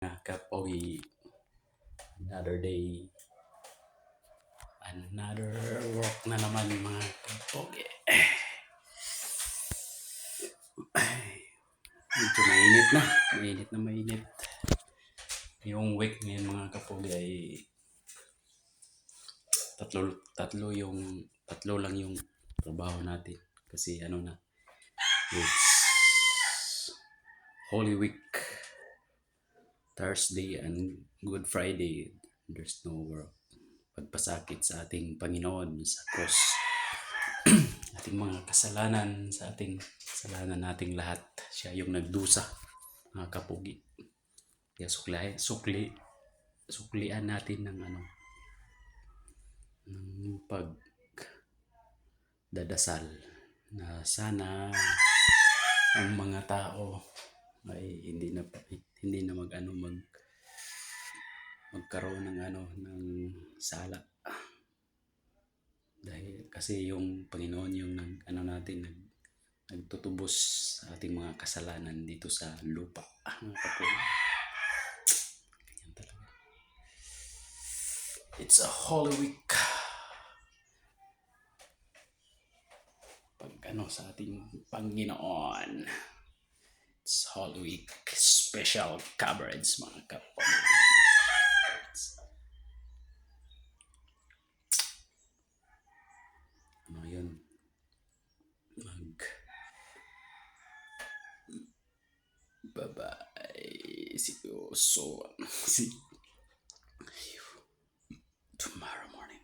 Kapogi, another day, another work na naman mga kapogi. Medyo mainit. Yung week ngayon mga kapogi ay tatlo lang yung trabaho natin. Kasi it's Holy Week, Thursday and Good Friday. There's no work. Pagpasakit sa ating Panginoon sa cross. Ating mga kasalanan, sa ating kasalanan nating lahat. Siya yung nagdusa, mga kapugi. Kaya suklian natin ng ng pagdadasal na sana ang mga tao ay hindi na magkaroon ng sala. Dahil kasi yung Panginoon yung nagtutubos sa ating mga kasalanan dito sa lupa. Ganyan talaga. It's a Holy Week. Sa ating Panginoon. It's Holy Week special coverage mga kapatid. Yun? Bye-bye. See you tomorrow morning.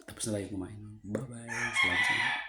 Tapos na tayo kumain. Bye-bye. Salamat.